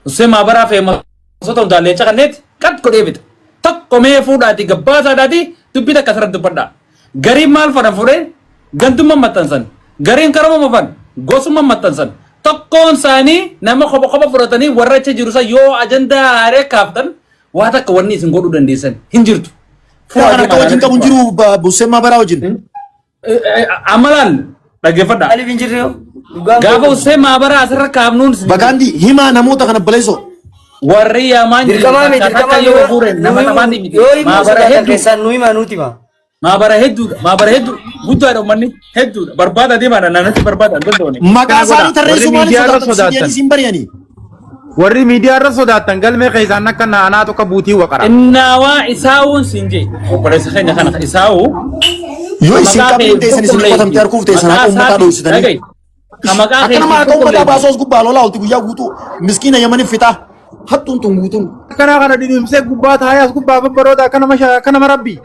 Usema bara fe masoto dalle chakanet kat ko debit. Tak ko me fudati gabbasa dati tubita kasrat dupada. Gari mal fada fure gantuma matansan. Garin karama mafan gosuma matansan. Tokkon sani nama khoba khoba furatani warracha jirusa yo agenda are kaftan wata ka wanni sin godu dandesan hinjirtu. Fuada ka wajin ka bunjiru Usema bara wajin. Amalan dhaggeeffadha. Ali hinjirru. Gaafa Usema bara asirra kaafnuun Bagandi hima namoota kana baleso. warri yaman Dirqama yoo furen nama tafaati miti maabara hedduu guddaadha ummanni hedduudha barbaada deemaadha naannatti barbaada goldooni Maqaa isaanii tarreessuu maaliif sodaatan isin bariyanii? warri miidiyaa irra sodaatan galmee keessaan akka naanaa tokko buutii waqara. Innaawaa isaawuun siinjee obboleessa keenya kana isaawuu Yoo isin qabeen teessan isin qotamte harkuuf teessan akka uummataa dho'isitanii. Akka nama akka uummataa baasoos gubbaa lolaa olti guyyaa guutuu miskiina yamaniif fixaa hattuun tun guutuun. kana dhidhiimsee gubbaa taayaas gubbaa babbaroota akka nama rabbii.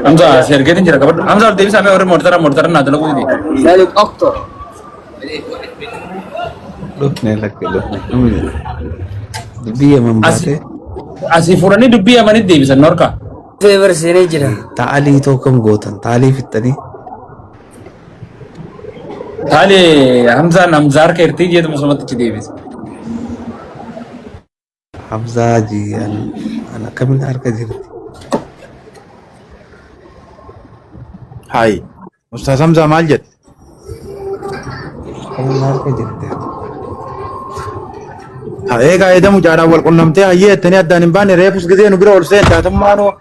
Hamza sergeetiin jira qabadhu Hamza deebisaa mee warri moortara naa dalaguu dide. Salik Oktor. Lukne dubbii yaman baate Asii fuudhanii dubbii yamanitti deebisan norka. Fever seenee jira. ta'alii tokkom gootan ta'alii fixxanii Taale Hamzaan Hamzaar keertii jeetu musumatti deebisa. Hamzaa jiyan ana kamin harka jirti Hai. Ustaz Hamza maal jedhe? kamin harka jirti Eegaa eedamu jaadhaan wal qunnamtee hayyee jettanii addaan hin baane reefus gisee nu bira ol seen taatummaanoo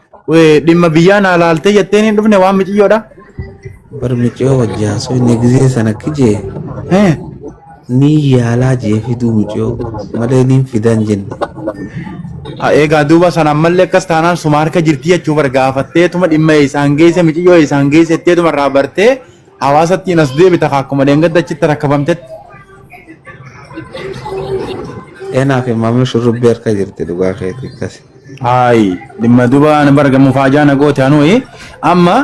dhimma biyyaa naa laaltee jetteen hin dhufne waan miciyyoodha. bar miciyoo wajjaasu inni gizee sana kijee ni yaalaa jee fiduu miciyoo malee niin fidan jenne Eegaa duuba sana ammallee akkas taanaan suma harka jirti jechuu bargaafatteetuma dhimma isaan geesse miciyyoo isaan geessetteetuma irraa bartee hawaasattiin as deebita akkuma deengadda achitti rakkabamtetti. eenaaf maamil shurrubbii harka jirti dhugaa keetii akkasi Hai, dhimma duuba na bargamu faajaa na goote anuu amma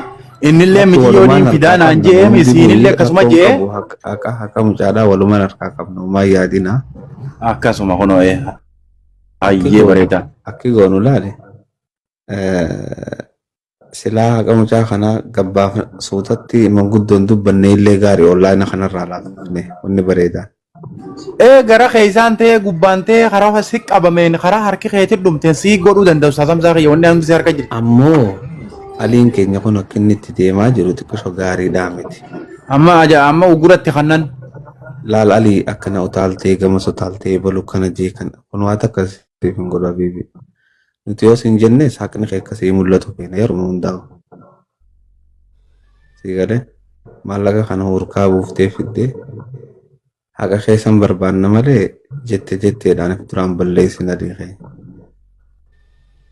innillee miciyyoo niin fidaa naan jee isiinillee akkasuma jee. Akka mucaadhaa walumaan harkaa qabnu maa yaadina Akkasuma kunoo hayyee bareeda. akki goonu laale silaa haqa mucaa kana gabbaaf suutatti manguddoon dubbanne illee gaarii onlaayina kanarraa laafne wanni bareedaan. Gara keessaan ta'ee gubbaan ta'ee karaa si qabameen karaa harki keetii dhumteen si godhuu danda'u saasamsaa kiyya wanni hangisi harka jira. Ammoo aliin keenya kun akka inni itti deemaa jiru xiqqisho gaariidhaa miti. Amma uguratti kannan. Laal alii akkana utaaltee gamas utaaltee balu kana jee kana kun waan akkasii hin godhu habiibi. Nuti yoo siin jenne saaqni kee akkasii mul'atu keenya yeroo hundaa'u. Siigalee maallaqa kana hurkaa buuftee fiddee haqa keessan barbaanna malee jetteedhaan duraan balleessin adii kee.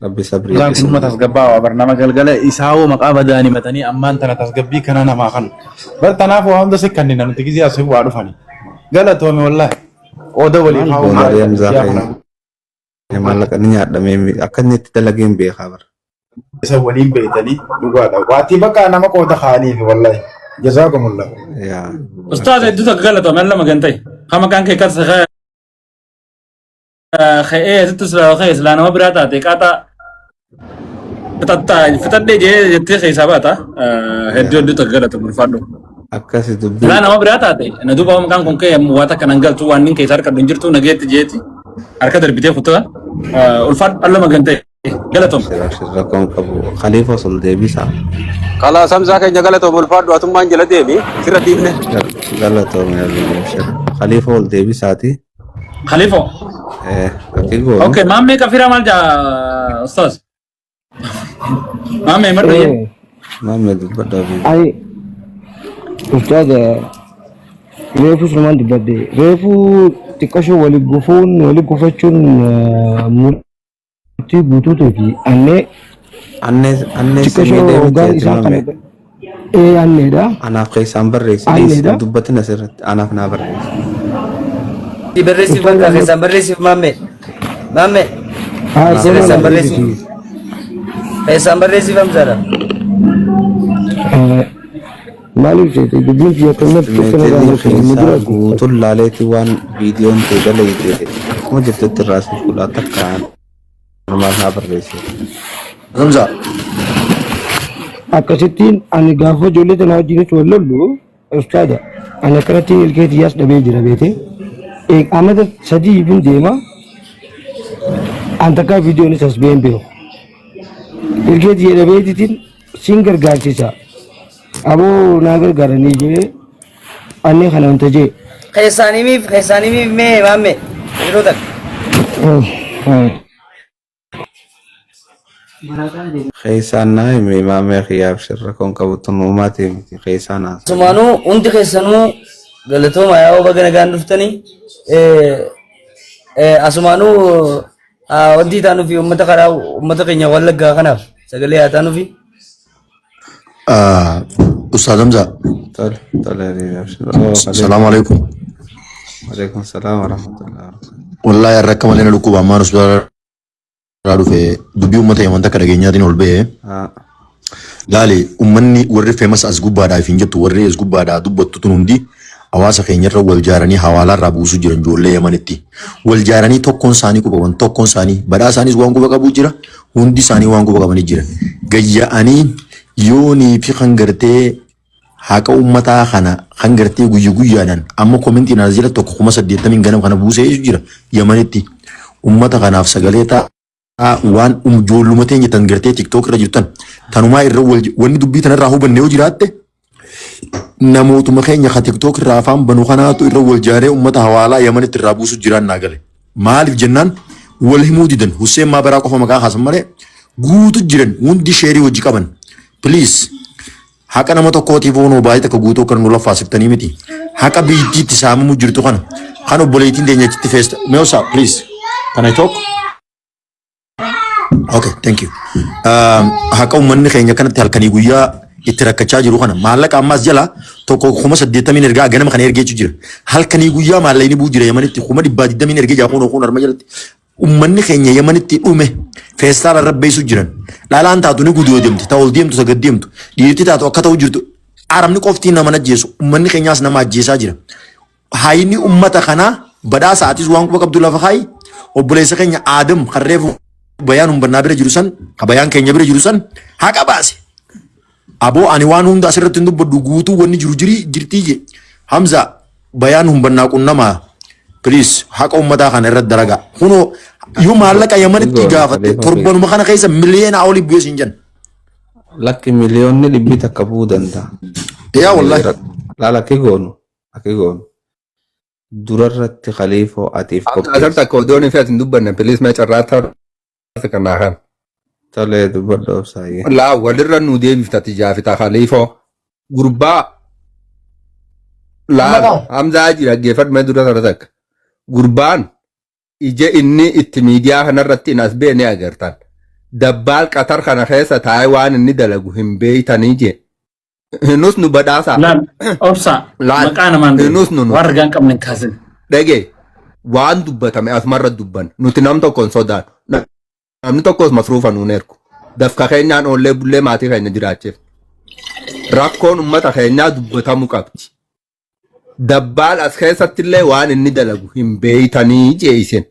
Rabbi sabrii. Isaan kun uummata tasgabbaa barnama galgala isaawoo maqaa badanii matanii ammaan tana tasgabbii kana namaa kan. Bar tanaaf waa hunda sikkannina nuti gizii asii waa dhufani. Galatoome wallaahi. Qooda waliif haa uummata. Maallaqa ni nyaadhamee akka inni itti dalageen beekaa bara. Isa waliin beekanii dhugaadha. Waatii bakka nama qooda kaaniif wallaahi. Jazakumullah. Ustaaz hedduu takka galatoome lama gantai. Kama kan kee kas khee situ sila nama biraa taate qaata fitadhee jee jettee keessaa baata hedduu takka galatoome ulfaadhu. Akkasi dubbii. Sila nama biraa taate na duuba kan kun kee waa takka nan galtu waan nin keessa harka hin jirtu nageetti jeeti harka darbitee kutaa ulfaadhu lama gantai galatoome. Rakkoon qabu Khalifa sul deebisaa. Kala Hamzaa keenya galatoome ulfaadhu atummaan jala deemi sirra diimne. Galatoome Khalifa ol deebisaati. Khalifa. Akigo. Okay, mamme kafira mal ja ustaz. Mamme mardo ye. Mamme dubbadha bi. Ai ustaz reefu suman dubbadde reefu xiqqasho wali gufachuun murtii guutuutu fi Anne xiqqasho hoggaan isaa kana anneedha. Anaaf keessaan barreessi dubbatin asirratti anaaf naa barreessi. Di berresif bangga kesan berresif mamme. Mamme. Kesan berresif. Kesan berresif Hamzara. Maaliif jeete dubbiin biyya kanatti Guutuun laaleetii waan viidiyoon ta'e galee akkuma jirtetti irraa siif fuudhaa takka normaal haa barreessu. Zamza. akkasittiin ani gaafa ijoollee tanaa wajjinis wal lollu ustaada ani akkanattiin ilkee xiyyaas dhabee jira beete amata sadii ifin deema an takkaa viidiyoonis as been beeku ilkee xiyya dhabeetitiin siin gargaarsisa aboo naa gargaaranii jee annee kana wanta jee Keessaanimiif mee maamme yeroo takka. Keessaan naa hime maamee xiyyaaf shirra kon qabuttu uumaatee miti keessaan haasa. Sumaanuu hundi keessanuu galatooma yaa'oo baga nagaan dhuftanii asumaanuu wanti taanuufi uummata karaa uummata keenya wallaggaa kanaaf sagalee haa taanuufi. Ustaad Zamza. Tole Salaamu alaikum. Waalaikum salaam wa rahmatullahi. Wallahi har'a akka malee na dhukkuba ammaan hospitaala dhufe dubbii uummata Yaman takka dhageenyaatiin ol ba'e. Laali uummanni warri feemas as gubbaadhaa fi hin jettu warri as gubbaadhaa dubbattu tun hundi hawaasa keenyarra wal jaaranii hawaalaarraa buusuu jiran ijoollee Yamanitti. Wal jaaranii tokkoon isaanii quba qaban tokkoon isaanii badhaa isaanis waan quba qabu jira hundi isaanii waan quba qabanii jira. Gayya'anii yoonii fi kan gartee haqa uummataa kana kan gartee guyyaadhaan amma komentiin as jira tokko 80 ganam kana buusee jira Yamanitti uummata kanaaf sagalee ta'a waan ijoolluma teenya tan gartee TikTok irra jirtan tanumaa irra wanni dubbii tanarraa hubanne yoo jiraatte namootuma keenya ka TikTok irraa afaan banu kanaatu irra wal jaaree uummata hawaalaa Yamanitti irraa buusu jiraan naa gale maaliif jennaan wal himuu didan Hussein Maabaraa qofa maqaa haasan malee guutu jiran hundi sheerii hojii qaban please haqa nama tokkootiif hoonoo baay'ee takka guutuu kan nu laffaasiftanii miti haqa biyyittiitti saamamu jirtu kana kan obboleettiin deenyachitti feesta meeosaa please can I talk? Okay, thank you. Haqa uummanni keenya kanatti halkanii guyyaa itti rakkachaa jiru kana maallaqa ammaas jala tokko 80 ergaa ganama kana ergeechu jira halkanii guyyaa maallaqni buu jira Yamanitti 120 ergee jaaquun okuun arma jalatti uummanni keenya Yamanitti dhume feestaala rabbeessu jiran laalaan taatu ni guduu deemti ta'u ol deemtu sagad deemtu dhiirti taatu akka ta'u jirtu aramni qoftiin nama ajjeesu uummanni keenyaas nama ajjeesaa jira haayini uummata kanaa badhaa sa'aatis waan quba qabdu lafa haayi obboleessa keenya Aadam harreefu bayaan umbannaa bira jiru san bayaan keenya bira jiru san haqa baase aboo ani waan hunda asirratti hin dubbadhu guutuu wanni jiru jirtii je Hamza bayaan umbannaa qunnama please haqa uummataa kana irratti dalagaa kuno yoo maallaqa Yamanitti gaafatte torbanuma kana keessa miliyoona olii bu'ee siin jenna lakki miliyoonni dhibbi takka bu'uu danda'a. yaa wallahi laala akka goonu durarratti khaliifoo atiif qophii asirratti akka odoon fi ati hin dubbanne please mee carraata kanaa kan tolee dubbadhu obsaayyee laa walirra nu deebiftati jaafita khaliifoo gurbaa laa Hamzaa jira geeffadhu mee dura sana takka gurbaan ija inni itti miidiyaa kanarratti as ba'e ni agartan dabbaal qatar kana keessa taa'ee waan inni dalagu hin beeytanii je nus nu badhaasa obsa maqaa namaan nus nu wargaan qabne kaasin dhagee waan dubbatame asumarra dubban nuti nam tokkoon sodaatu namni tokkos masruufa nuun ergu dafka keenyaan oollee bullee maatii keenya jiraacheef rakkoon ummata keenyaa dubbatamuu qabdi dabbaal as keessattillee waan inni dalagu hin beeytanii jeeyisen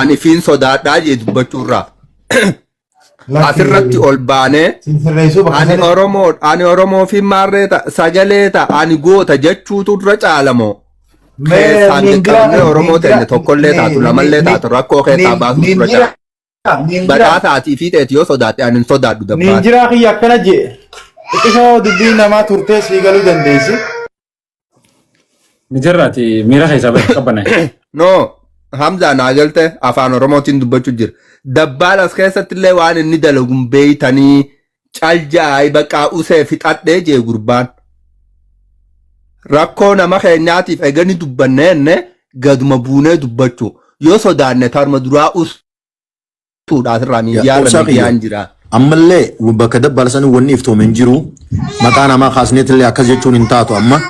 ani fiin sodaadhaa jee dubbachuurraa asirratti ol baanee ani Oromoo fi maarreeta sagaleeta ani goota jechuutu dura caalamoo keessaan jeqqabnee Oromoo ta'e tokkollee taatu lamallee taatu rakkoo keessaa baasuu dura caala. Badhaasaatii fi ta'eeti yoo sodaate ani hin sodaadhu dabbaal. Ni jiraa kiyya akkana jee xiqqisoo dubbii namaa turtee sii galuu dandeessi. Ni jirraati miira keessaa bakka qabana. No Hamzaa naa galte afaan Oromootiin dubbachuu jira. Dabbaal as keessattillee waan inni dalaguun beeytanii caljaa'ii baqaa usee fixadhee jee gurbaan. Rakkoo nama keenyaatiif eegani dubbannee gaduma buunee dubbachuu yoo sodaanne tarma duraa tuudhaasirraa miidiyaan jira. Ammallee bakka dabbaal sanii wanni iftoomeen jiru maqaa namaa kaasneetillee akkas jechuun hin taatu amma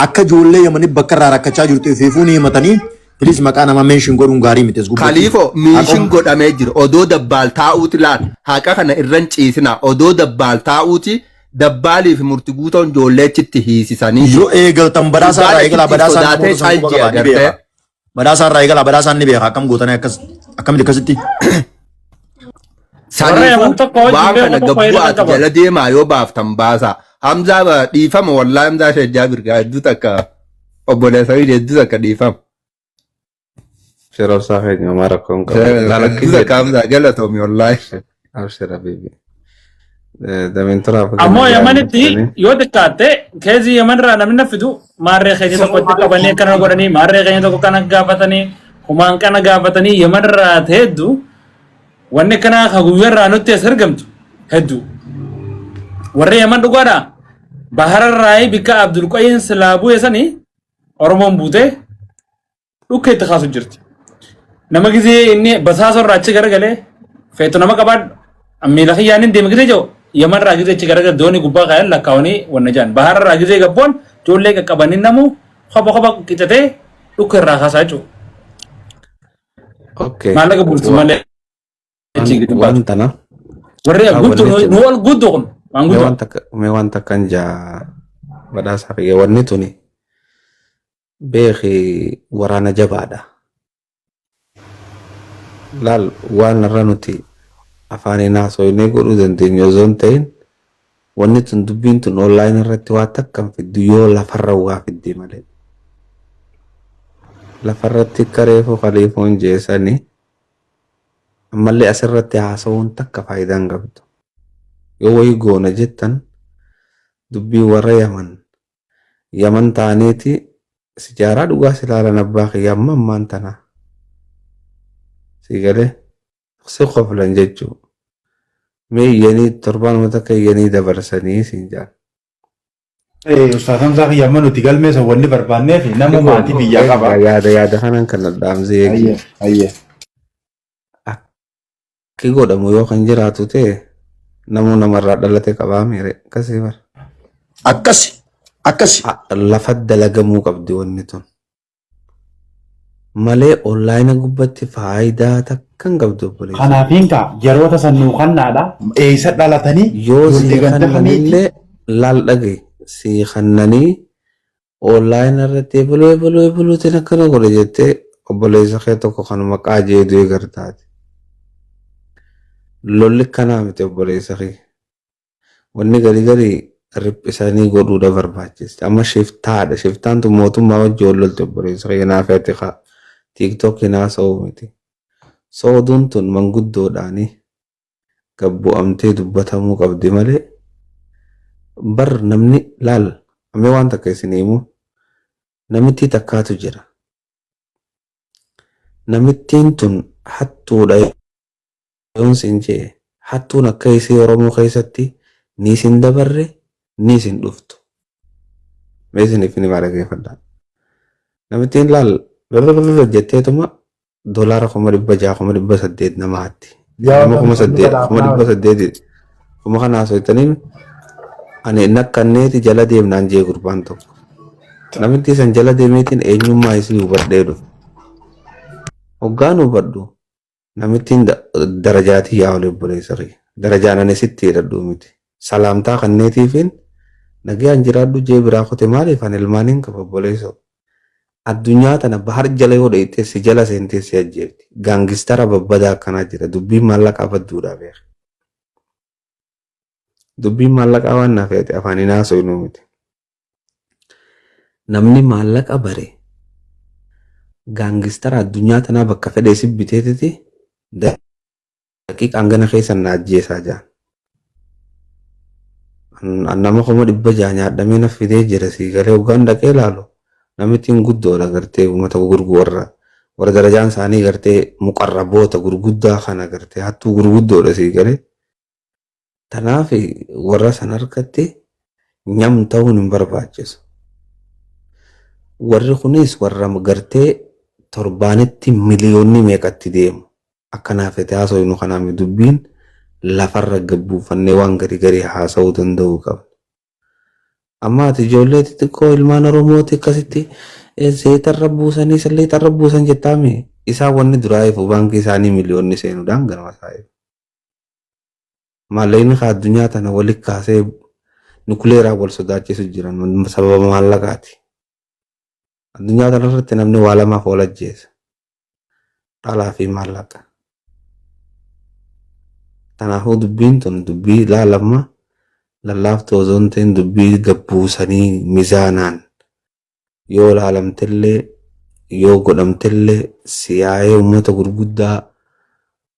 akka ijoollee Yamanii bakka irraa rakkachaa jirtu ifeefuu ni himatanii please maqaa namaa meeshin godhuun gaarii miti. Khaliifoo meeshin godhamee jira odoo dabbaal taa'uuti laan haqa kana irran ciisina odoo dabbaal taa'uuti dabbaaliif murti guutoon ijoolleechitti hiisisanii. Yoo eegaltan badhaasaa irraa eegalaa badhaasaa badhaasaan irraa eegala badhaasaan ni beeka akkam gootanii akkamitti akkasitti. Saniifuu tokko hojii waan kana beeku tokko gabbuu fayyadamu ati qaba. jala deemaa yoo baaftan baasa. Hamzaa dhiifama wallaa Hamzaa Shajjaa Birgaa hedduu takka obboleessa hedduu takka dhiifama. Shiroo isaa keenya mara kun Hedduu takka Hamzaa galatoomi wallaahi. Abshira bibi. Damintura. Ammoo Yamanitti yoo xiqqaatte keezii Yamanirraa namni na fidu maarree keenya tokko itti qabanii akkana godhanii maarree keenya tokko kana gaafatanii kumaan kana gaafatanii Yamanirraa hedduu wanni kana guyyarraa nutti as argamtu hedduu. Warri Yaman dhugaadhaa bahararraa bikka Abdul Qayyim Silaabuu eessanii Oromoon buutee dhukka itti kaasu jirti. Nama gizee inni basaasorraa achi garagalee feetu nama qabaadhu miila kiyyaanin deema gizee jiru Yamanirraa gizee achi garagale doonii gubbaa kaayaan lakkaawanii wanna jaan bahararraa gizee gabboon ijoollee qaqqabanii namu kopha qixatee dhukka irraa kaasaa jechuudha. Okay. Maallaqa bulchu malee. Waan tana. Warri guddu nu ol guddu kun waan guddu. Mee wanta kan jaa badhaasaa fi wanni tuni beeki waraana jabaadha. Laal waan irra nuti afaaniin haasofnee godhuu dandeenyu osoo hin ta'in wanni tun dubbiin tun online irratti waa takkan fiddu yoo lafarra waa fidde malee. Lafarratti kareefuu khaliifuun jeesanii ammallee asirratti haasawuun takka faayidaa hin qabdu. Yoo wayii goona jettan dubbii warra Yaman ta'aniiti sijaaraa dhugaa silaalan abbaa kiyyaa ammaan tana. Si galee si qoflan jechuu. Mee iyyanii torbaanuma takka iyyanii dabarsanii siin jaan. Ustaaz Hamzaa kiyya amma nuti galmeessa wanni barbaanneef nama maatii biyyaa qaba. Yaada kanan kan dhaamsee eegi. Akki godhamu yoo kan jiraatu ta'e namuu namarraa dhalate qabaa miire akkasii bara. Akkasi. Lafa dalagamuu qabdi wanni tun. Malee onlaayina gubbatti faayidaa takka hin qabdu obboleessa. Kanaafiin yeroo tasannuu kannaadha. Eessa dhalatanii yoo si kannanillee laal dhagaye si kannanii onlaayina irratti eebaluutiin akkana godhe jettee obboleessa kee tokko kan maqaa jeeduu eegartaati. Lolli kanaa miti obboleessa kee. Wanni garii riphisanii godhuudha barbaachisa. Amma shiftaadha. Shiftaan tun mootummaa wajjin wal lolte obboleessa kee naaf ati kaa. TikTokiin haasa'uu miti. Sooduun tun manguddoodhaanii gabbu'amtee dubbatamuu qabdi malee bar namni laal amee waan takka isin himu namitti takkaatu jira. Namittiin tun hattuudha yoon sin jee hattuun akka isii Oromoo keessatti ni isin dabarre ni isin dhuftu. Mee isiniif ni dhaggeeffadhaa. Namittiin laal jetteetuma $600 $600 nama hatti. Nama 800 kuma kana haasofitanii ani nakkanneeti jala deemnaan jee gurbaan tokko. Namitti san jala deemeetiin eenyummaa isii hubadhee dhufe. Hoggaan hubadhu namittiin darajaatii yaa olee obboleessa kee. Darajaan ani sitti hidhadhu miti. Salaamtaa kanneetiifiin nagayaan jiraadhu jee biraa kute maaliif ani ilmaaniin qaba obboleessa. Addunyaa tana bahar jala yoo dheeyite si jala seentee si ajjeefti. Gaangistara babbadaa akkanaa jira. Dubbiin maallaqaa badduudhaa beeka. Dubbiin maallaqaa waan naaf ta'e afaaniin haasofnu miti. Namni maallaqa bare gaangistara addunyaa tanaa bakka fedhee si biteetiti daqiiqaan gana keessan na ajjeesaa jaan. Nama 600 nyaadhamee na fidee jira sii galee hoggaan dhaqee ilaalu. Namittiin guddoodha gartee uummata gurgurra warra darajaan isaanii gartee muqarraboota gurguddaa kana gartee hattuu gurguddoodha sii galee. Tanaaf warra san harkatti nyam ta'uun hin barbaachisu. Warri kunis warra gartee torbaanitti miliyoonni meeqatti deemu. Akkanaaf itti haasofnu kanaaf dubbiin lafarra gabbuufannee waan garii haasa'uu danda'uu qabna. Amma ati ijoollee xixiqqoo ilmaan Oromooti akkasitti zeetarra buusanii salleetarra buusan jettaame isaan wanni duraa eefu baankii isaanii miliyoonni seenuudhaan ganama isaa'eef. Maallaqni addunyaa tana walitti kaasee nukuleeraa wal sodaachisu jiran sababa maallaqaati. Addunyaa kanarratti namni waa lamaaf wal ajjeesa. Dhalaa fi maallaqa. Kanaafuu dubbiin tun dubbii laalamma lallaaftuu osoo hin ta'in dubbii gabbuusanii mizaanaan yoo laalamtellee yoo godhamtellee siyaa'ee uummata gurguddaa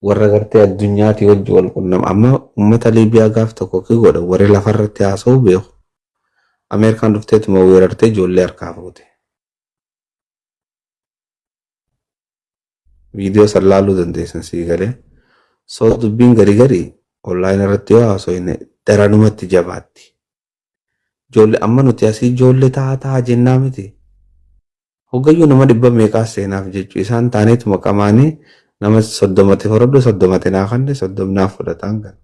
warra gartee addunyaatii wajji wal qunnama. Amma uummata Liibiyaa gaaf tokko ki godha warri lafarratti haasa'u beeku. Ameerikaan dhufteetuma weerartee ijoollee harkaa fuute. Viidiyoo san laaluu dandeessan sii galee. So dubbiin garii online irratti yoo haasofne daranumatti jabaatti. Ijoollee amma nuti asii ijoollee taa'aa jennaa miti. Hoggayyuu nama 100 meeqaa seenaaf jechuu isaan taaneetuma qamaanii nama 30 horodhu 30 naa kanne 30 naaf fudhatan kan.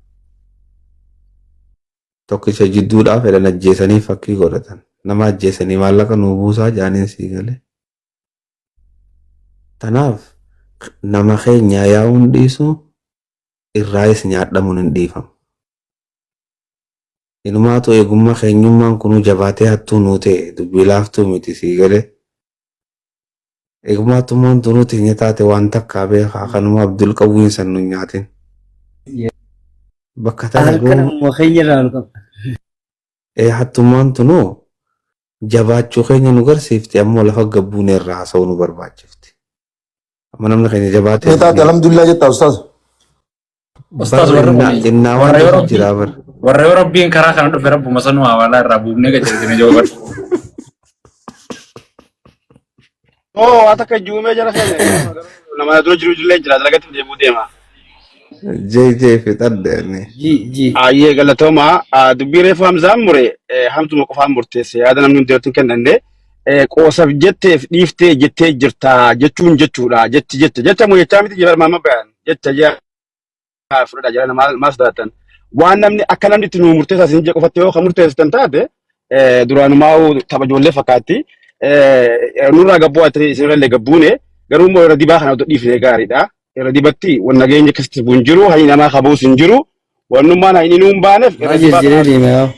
Tokkicha jidduudhaaf fedhan ajjeesanii fakkii godhatan. Nama ajjeesanii maallaqa nuu buusaa jaaniin sii galee. Tanaaf nama keenya yaa'uun dhiisu irraayis nyaadhamuun hin dhiifamu. Inumaatu eegummaa keenyummaan kunuu jabaatee hattuu nuu ta'e dubbii laaftuu miti sii galee. Eegummaattummaan tunuu teenya taate waan takkaa beekaa kanuma Abdul Qawwiin san nu nyaatin. Bakka tana hattummaan tunuu jabaachuu keenya nu garsiifti ammoo lafa gabbuunee irraa haasa'uu nu barbaachifti. Amma namni keenya jabaatee. Alhamdulillah jetta ustaz. Ustaz warra yoo rabbiin karaa kana dhufe rabbuma sanuu hawaalaa irraa buufnee gacheessine jawwaatu. Wata ka juume jara kene nama duro jiru jillee jira dalagatti deebuu deema. JJ fixadde Ji. Ayyee galatooma dubbii reefu Hamzaan mure hamtuma qofaan murteesse yaada namni hundi irratti kennande qoosaf jetteef dhiiftee jettee jirta jechuun jechuudha jecha moo jechaa miti jira maama bayan jecha jaa fudhadha jira maal sodaatan waan namni akka namni itti nu murteessaa isin je qofatte yoo kan murteessitan taate duraanumaa tapha ijoollee fakkaatti. Nurraa gabboo ati isinirra gabbuune garuu immoo irra dibaa kana dhiifnee gaariidha. Irra dibatti waan nageenya akkasitti bu'u hin jiru, hayyi namaa qabuus hin jiru. Wannummaan hayyi inni hin baaneef irra dibaa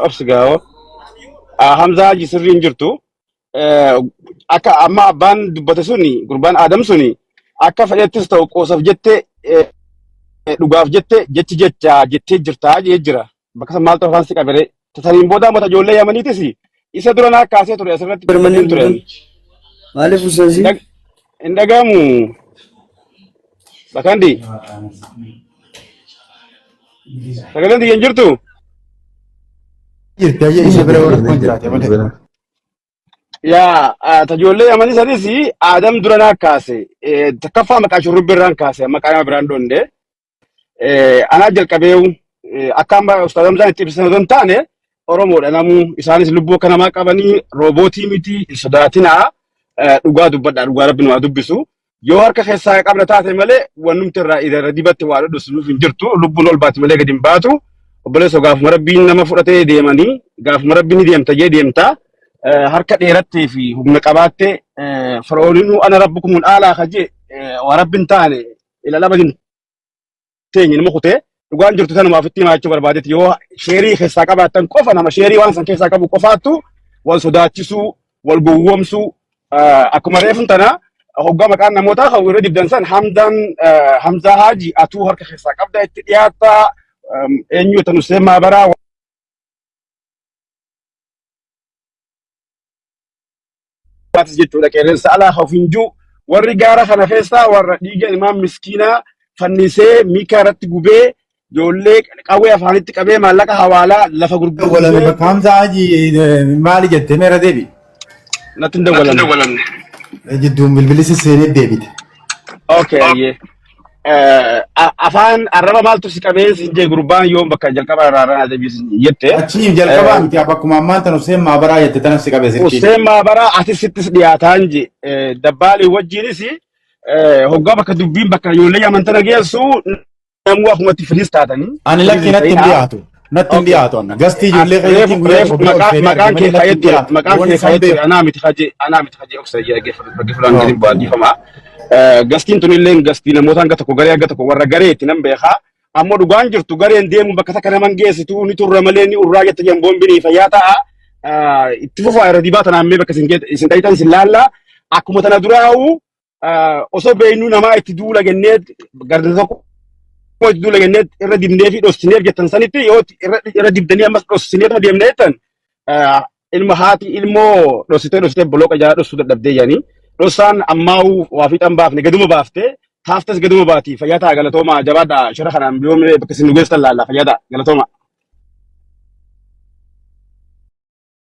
obsi gaa'oo. Hamzaa Haji sirrii hin jirtu. Akka amma abbaan dubbate suni gurbaan Adam suni akka fedhettis ta'u qoosaf jettee dhugaaf jettee jirtaa jee jira. Bakka maal ta'u afaan si qabere. Tasaniin booda mata ijoollee yamaniitis isa dura naa kaasee ture asirratti Permanen ture. Maaliif usaasi? Hin dhagahamu. Bakandi. Sagaleen hin jirtu. Jirti ayyee isa bira warra kun jiraate malee. Yaa tajoollee yamanii sanis Adam dura naa kaase. Takkaffaa maqaa shurrubbirraan kaase maqaa nama biraan doonde. Anaa jalqabee akka amma ustaaz Hamzaan itti ibsan osoo hin taane Oromoodha namu isaanis lubbuu akka namaa qabanii roobootii miti hin sodaatinaa dhugaa dubbadhaa dhugaa rabbi namaa dubbisu yoo harka keessaa qabna taate malee wannumti irra dibatti waa dhudhusuuf hin jirtu lubbuun ol baati malee gadi hin baatu obboleessa gaafuma rabbiin nama fudhatee deemanii gaafuma rabbiin ni deemta jee deemta harka dheerattee fi humna qabaattee fara'ooniin ana rabbukumun aalaa kaje waa rabbiin taane ilalaba hin teenye nama kutee dhugaan jirtu tanuma ofitti himaachuu barbaadetti yoo sheerii keessaa qabaattan qofa nama sheerii waan san keessaa qabu qofaattu wal sodaachisuu wal gowwoomsuu akkuma reefun tana hoggaa maqaan namootaa kan irra dibdan san Hamzaa Haji atuu harka keessaa qabda itti dhiyaatta eenyu tan Hussein Maabaraa jechuudha qeerransa alaa hafinjuu warri gaara kana keessaa warra dhiiga ilmaan miskiinaa fannisee miika irratti gubee ijoollee qawwee afaanitti qabee maallaqa hawaalaa lafa gurguruu. Hamzaa Haji maali jettee meera deebi? Natti hin dawwalamne. Jidduun bilbilli sisseenee deebite. Okay, ayyee. Afaan arraba maaltu si qabee sin jee gurbaan yoo bakka jalqaba irraa deebisin jette. Achiin jalqabaa miti bakkuma ammaan tan Hussein Maabaraa jette tanas si qabee sirriitti. Hussein Maabaraa ati sittis dhiyaataan je dabbaalii wajjiinis hoggaa bakka dubbiin bakka ijoollee amantana geessu namuu akumatti filis taatanii. Ani lakki natti hin dhiyaatu. Natti hin dhiyaatu anna. Gastii ijoollee fayyadamuun maqaan kee kaayetti anaa miti kaje oksayyaa geeffalaan gadi baadhiifama. Gastiin tunillee gastii namoota hanga tokko warra gareetti nan beekaa. Ammoo dhugaan jirtu gareen deemu bakka takka naman geessitu ni turra malee ni urraa jette jan boombiin fayyaa ta'a. itti fufaa irra dibaa tanaan mee bakka isin dhayitan isin laalla akkuma tana duraa'u osoo beeknuu namaa itti duula gennee garda tokko itti duula gennee irra dibnee fi dhoossineef jettan sanitti yoo irra dibdanii ammas dhoossineetuma deemnee jettan ilma haati ilmoo dhossitee bolooqa jala dhossuu dadhabdee jedhanii dhossaan ammaa'u waa fiixan baafne gaduma baaftee taaftas gaduma baati fayyaa ta'a galatooma jabaadha shara kanaan biyoomee bakka isin nu geessan laalla fayyaa ta'a galatooma.